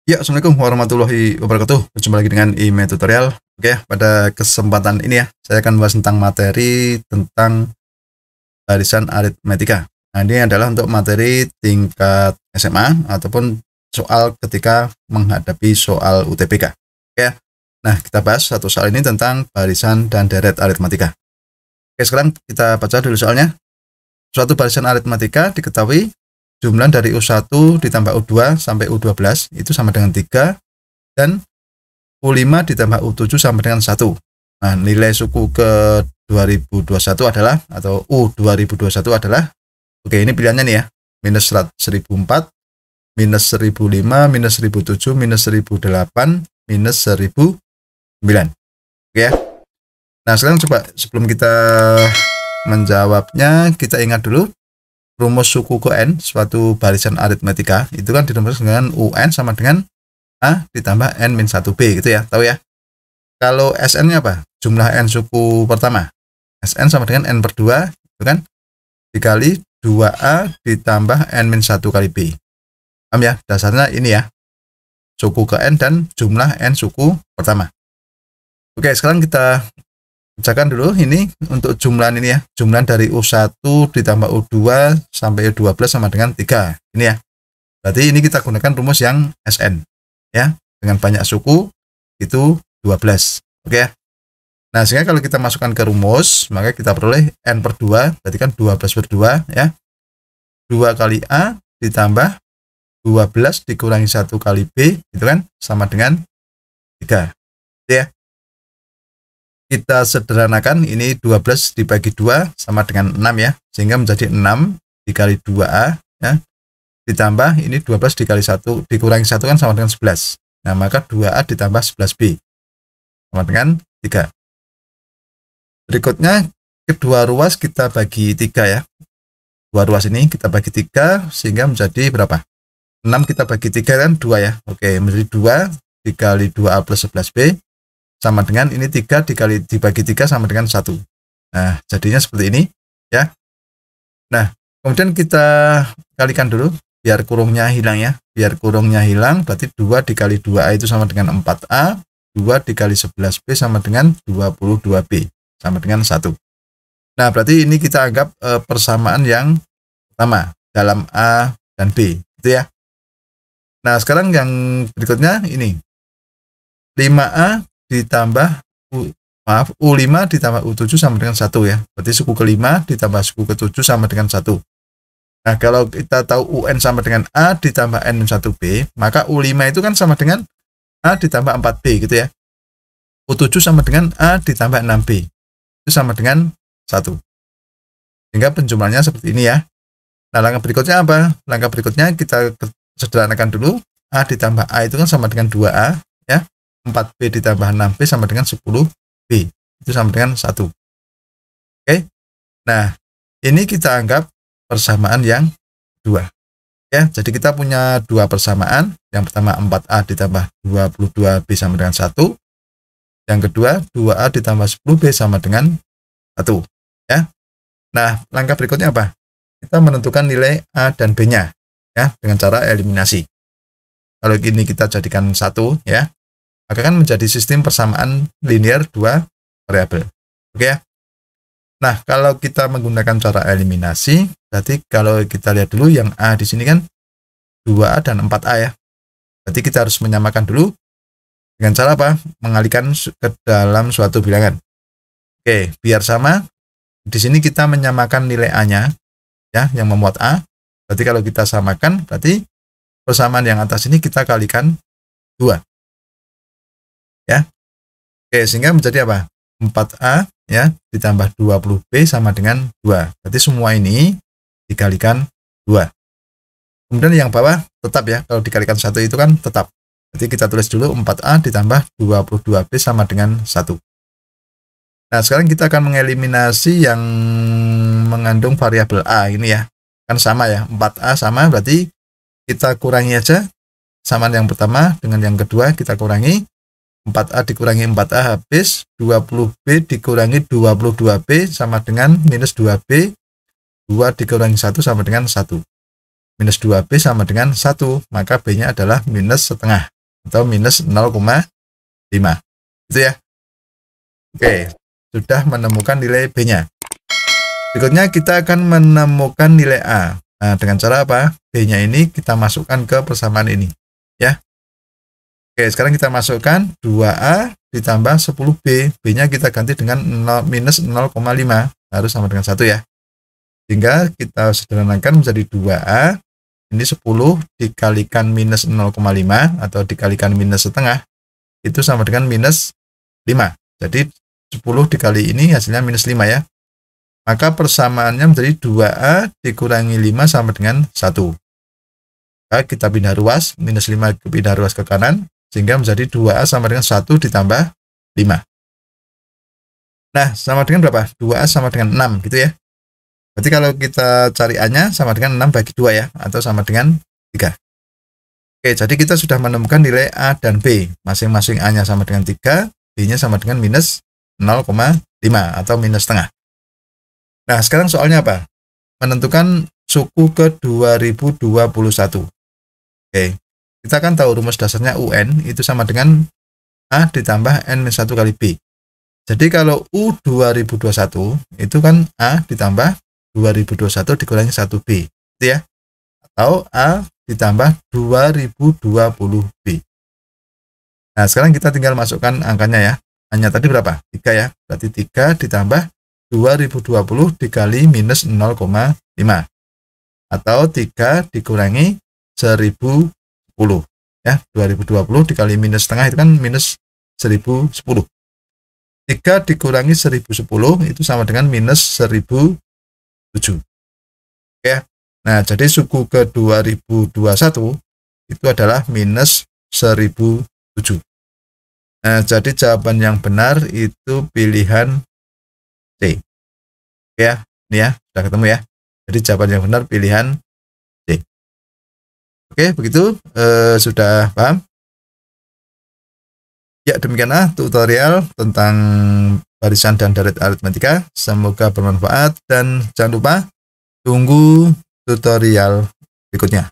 Ya, Assalamualaikum warahmatullahi wabarakatuh. Berjumpa lagi dengan IME Tutorial. Oke, pada kesempatan ini ya, saya akan membahas tentang materi tentang barisan aritmetika. Nah, ini adalah untuk materi tingkat SMA ataupun soal ketika menghadapi soal UTBK. Oke, nah kita bahas satu soal ini tentang barisan dan deret aritmetika. Oke, sekarang kita baca dulu soalnya. Suatu barisan aritmetika diketahui jumlah dari U1 ditambah U2 sampai U12 itu sama dengan 3, dan U5 ditambah U7 sama dengan 1. Nah, nilai suku ke 2021 adalah, atau U 2021 adalah, oke ini pilihannya nih ya, minus 1004, minus 1005, minus 1007, minus 1008, minus 1009. Oke ya. Nah, sekarang coba sebelum kita menjawabnya, kita ingat dulu rumus suku ke N suatu barisan aritmetika itu kan dirumuskan dengan UN sama dengan A ditambah N-1B gitu ya, tahu ya. Kalau SN-nya apa? Jumlah N suku pertama. SN sama dengan N per 2 itu kan, dikali 2A ditambah N-1 kali B. Paham ya? Dasarnya ini ya, suku ke N dan jumlah N suku pertama. Oke, sekarang kita bacakan dulu ini untuk jumlah ini ya. Jumlah dari U1 ditambah U2 sampai U12 sama dengan 3. Ini ya. Berarti ini kita gunakan rumus yang SN ya. Dengan banyak suku itu 12. Oke ya. Nah, sehingga kalau kita masukkan ke rumus, maka kita peroleh N per 2, berarti kan 12 per 2 ya. 2 kali A ditambah 12 dikurangi 1 kali B, itu kan sama dengan 3. Ya. Kita sederhanakan, ini 12 dibagi 2 sama dengan 6 ya, sehingga menjadi 6 dikali 2A ya, ditambah ini 12 dikali 1 dikurangi 1 kan sama dengan 11. Nah, maka 2A ditambah 11B sama dengan 3. Berikutnya kedua ruas kita bagi 3 ya. Dua ruas ini kita bagi 3 sehingga menjadi berapa? 6 kita bagi 3 kan 2 ya. Oke, menjadi 2 dikali 2A plus 11B sama dengan ini 3 dibagi 3 sama dengan 1. Nah, jadinya seperti ini ya. Nah, kemudian kita kalikan dulu biar kurungnya hilang ya. Biar kurungnya hilang, berarti 2 dikali 2A itu sama dengan 4A, 2 dikali 11B sama dengan 22B sama dengan 1. Nah, berarti ini kita anggap persamaan yang pertama dalam A dan B gitu ya. Nah, sekarang yang berikutnya ini 5A ditambah U5 ditambah U7 sama dengan 1 ya. Berarti suku ke-5 ditambah suku ke-7 sama dengan 1. Nah, kalau kita tahu UN sama dengan A ditambah N-1B, maka U5 itu kan sama dengan A ditambah 4B gitu ya. U7 sama dengan A ditambah 6B. Itu sama dengan 1. Sehingga penjumlahannya seperti ini ya. Nah, langkah berikutnya apa? Langkah berikutnya kita sederhanakan dulu. A ditambah A itu kan sama dengan 2A ya. 4B ditambah 6B sama dengan 10B. Itu sama dengan 1. Oke. Nah, ini kita anggap persamaan yang kedua. Ya, jadi kita punya dua persamaan. Yang pertama 4A ditambah 22B sama dengan 1. Yang kedua 2A ditambah 10B sama dengan 1. Ya. Nah, langkah berikutnya apa? Kita menentukan nilai A dan B-nya ya dengan cara eliminasi. Kalau ini kita jadikan 1 ya, maka kan menjadi sistem persamaan linear dua variabel. Oke ya. Nah, kalau kita menggunakan cara eliminasi, berarti kalau kita lihat dulu yang A di sini kan 2A dan 4A ya. Berarti kita harus menyamakan dulu dengan cara apa? Mengalihkan ke dalam suatu bilangan. Oke, biar sama. Di sini kita menyamakan nilai A-nya ya, yang memuat A. Berarti kalau kita samakan, berarti persamaan yang atas ini kita kalikan 2. Ya. Oke, sehingga menjadi apa? 4A ya ditambah 20B sama dengan 2. Berarti semua ini dikalikan 2. Kemudian yang bawah tetap ya, kalau dikalikan 1 itu kan tetap. Berarti kita tulis dulu 4A ditambah 22B sama dengan 1. Nah, sekarang kita akan mengeliminasi yang mengandung variabel A ini ya. Kan sama ya, 4A sama, berarti kita kurangi aja samaan yang pertama dengan yang kedua kita kurangi. 4A dikurangi 4A habis, 20B dikurangi 22B sama dengan minus 2B, 2 dikurangi 1 sama dengan 1. Minus 2B sama dengan 1, maka B-nya adalah minus setengah. atau minus 0,5. Itu ya. Oke, sudah menemukan nilai B-nya. Berikutnya kita akan menemukan nilai A. Nah, dengan cara apa? B-nya ini kita masukkan ke persamaan ini, ya. Oke, sekarang kita masukkan 2A ditambah 10B. B-nya kita ganti dengan minus 0,5, harus sama dengan 1 ya. Sehingga kita sederhanakan menjadi 2A, ini 10 dikalikan minus 0,5 atau dikalikan minus setengah, itu sama dengan minus 5. Jadi 10 dikali ini hasilnya minus 5 ya. Maka persamaannya menjadi 2A dikurangi 5 sama dengan 1. Maka kita pindah ruas, minus 5 pindah ruas ke kanan, sehingga menjadi 2A sama dengan 1 ditambah 5. Nah, sama dengan berapa? 2A sama dengan 6 gitu ya. Berarti kalau kita cari A-nya sama dengan 6 bagi 2 ya, atau sama dengan 3. Oke, jadi kita sudah menemukan nilai A dan B. Masing-masing A-nya sama dengan 3, B-nya sama dengan minus 0,5 atau minus setengah. Nah, sekarang soalnya apa? Menentukan suku ke 2021. Oke, kita kan tahu rumus dasarnya UN itu sama dengan A ditambah N-1 kali B. Jadi kalau U 2021 itu kan A ditambah 2021 dikurangi 1B, gitu ya. Atau A ditambah 2020B. Nah, sekarang kita tinggal masukkan angkanya ya. A-nya tadi berapa? 3 ya. Berarti 3 ditambah 2020 dikali minus 0,5 atau 3 dikurangi 1010 ya. 2020 dikali minus setengah itu kan minus 1010. 3 dikurangi 1010 itu sama dengan minus 1007 ya. Nah, jadi suku ke 2021 itu adalah minus 1007. Nah, jadi jawaban yang benar itu pilihan C. Ya, ini ya, sudah ketemu ya. Jadi jawaban yang benar pilihan C. Oke, begitu sudah paham? Ya, demikianlah tutorial tentang barisan dan deret aritmatika. Semoga bermanfaat dan jangan lupa tunggu tutorial berikutnya.